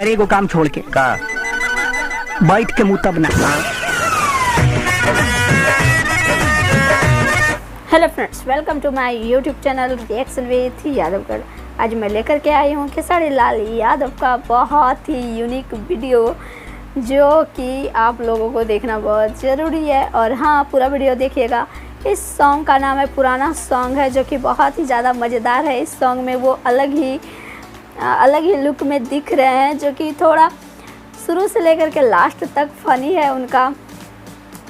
अरे को काम छोड़ के का बैठ के मुंह तब ना। Hello friends, welcome to my YouTube channel reaction with Yadavgarh. आज मैं लेकर के आई हूँ खेसारी लाल यादव का बहुत ही यूनिक वीडियो, जो कि आप लोगों को देखना बहुत ज़रूरी है। और हाँ, पूरा वीडियो देखिएगा। इस सॉन्ग का नाम है पुराना सॉन्ग है, जो कि बहुत ही ज़्यादा मज़ेदार है। इस सॉन्ग में वो अलग ही लुक में दिख रहे हैं, जो कि थोड़ा शुरू से लेकर के लास्ट तक फनी है उनका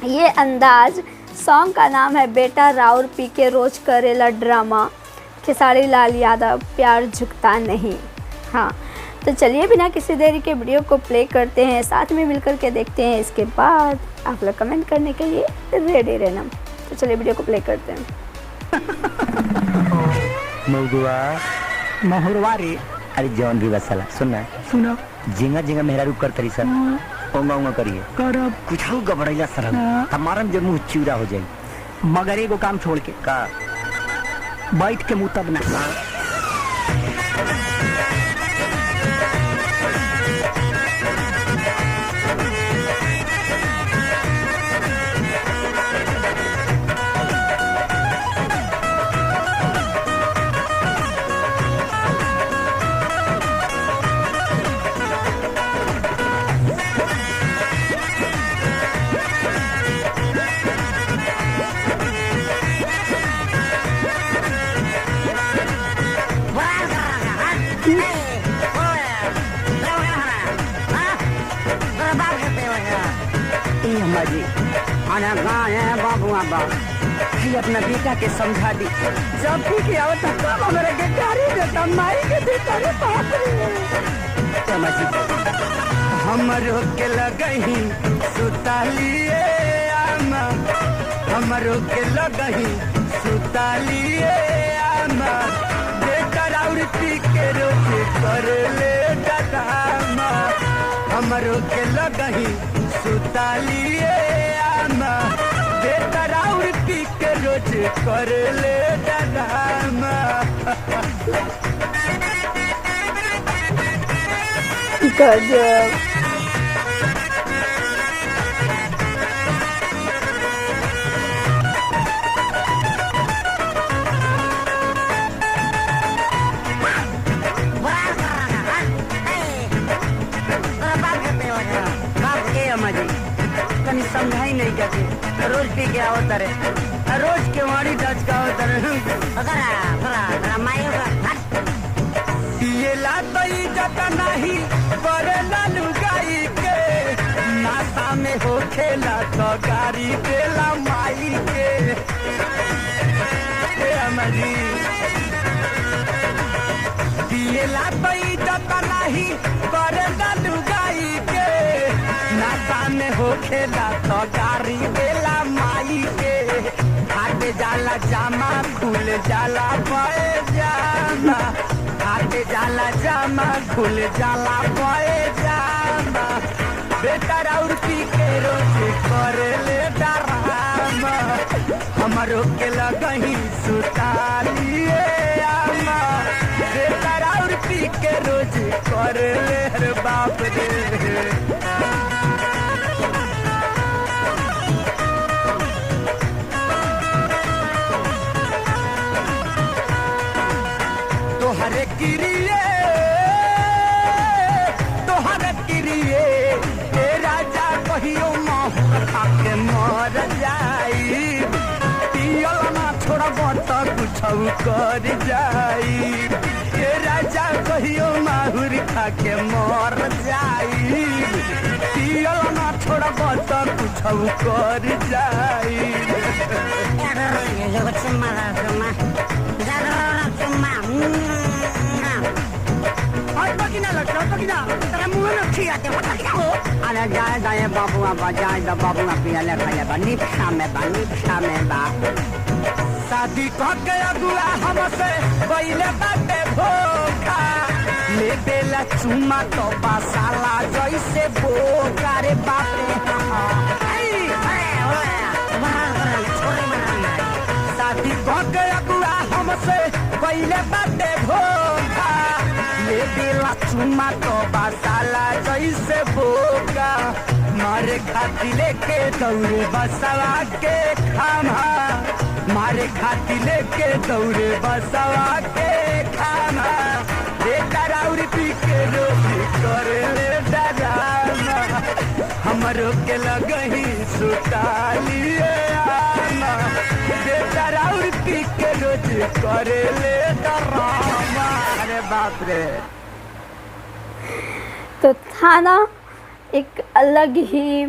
ये अंदाज। सॉन्ग का नाम है बेटा राउर पी के रोज करेला ड्रामा, खेसारी लाल यादव प्यार झुकता नहीं। हाँ, तो चलिए बिना किसी देरी के वीडियो को प्ले करते हैं, साथ में मिलकर के देखते हैं। इसके बाद आप लोग कमेंट करने के लिए रेडी रहना। तो चलिए वीडियो को प्ले करते हैं। मौगुआ महुरवा रे अरे जौन भी बसला सुनना सुनो झिंगा झिंगा मेहरा रुक कर तरी सर ओंगा ओंगा करिए करब कुछ गबड़ैला सर हमारा जब मुंह चिवड़ा हो जाए। मगर एगो काम छोड़ के का बैठ के मुंह तब ना। जी आना गाय बाबू आबा ही अपना बेटा के समझा दी जब भी के आवत तब हमरा के गाड़ी देता माई के देता रे बाप रे समझ हमरो के लगही सुतालिए आमा हमरो के लगही सुतालिए आमा बेटा राउर पी के रोज कर ले डरामा हमरो के लगही सुतालिए आमा बेटा राउर पी के रोज कर ले डरामा। गजब। तनी समझाई नहीं करती रोज पी के आवत रे रोज के वाड़ी टच का आवत रे ये ला तो इज्जत नहीं करे लालू गाई के नासा में हो खेला तो गाड़ी देला माई के हमारी ये ला तो इज्जत नहीं करे लालू गाई के नासा में हो खेला तो गाड़ी देला माई के हाथ जाला जामा खुल जाला पाए जामा हाथ जाला जामा खुल जाला पाए जामा बेटा राउर पी के रोज कर ले डरामा हमरो के लगही सुतालिए आमा बेटा राउर पी के रोज कर ले रे बाप रे। तोहरे किरिए ए राजा कहियो माहौल खा के मर जाई पियल ना छोड़ा बत कुछ कर जाई ए राजा कहियो माहुर खा के मर जाई पियल ना छोड़ा बत कुछ कर जाई। अरे जाए जाए बाबू आबा जाए द बाबू पिया ले खाया बा निपा में बा शादी कह के अगुआ हमसे पहले बाटे भोखा ले देला चुमा तो बासाला जैसे बोका रे बाप रे शादी कह के अगुआ हमसे पहले बाटे भोखा ले देला चुमा तो बासाला से बोका मारे खाती लेके दौड़े बसवा के खामा मारे खाती लेके दौड़े बसवा के खामा बेटा राउरी पी के रोटी करे ले डरामा हमरो के लगही सुतालिए आमा बेटा राउरी पी के रोटी करे ले डरामा। अरे बाप रे। तो था ना एक अलग ही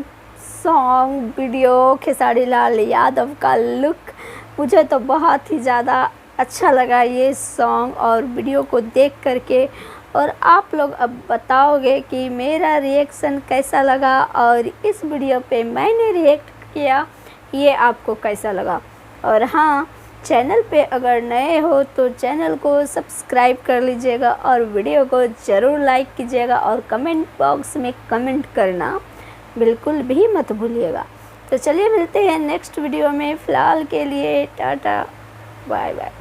सॉन्ग वीडियो खेसारी लाल यादव का लुक। मुझे तो बहुत ही ज़्यादा अच्छा लगा ये सॉन्ग और वीडियो को देख करके। और आप लोग अब बताओगे कि मेरा रिएक्शन कैसा लगा और इस वीडियो पे मैंने रिएक्ट किया ये आपको कैसा लगा। और हाँ, चैनल पे अगर नए हो तो चैनल को सब्सक्राइब कर लीजिएगा और वीडियो को ज़रूर लाइक कीजिएगा और कमेंट बॉक्स में कमेंट करना बिल्कुल भी मत भूलिएगा। तो चलिए मिलते हैं नेक्स्ट वीडियो में। फ़िलहाल के लिए टाटा बाय बाय।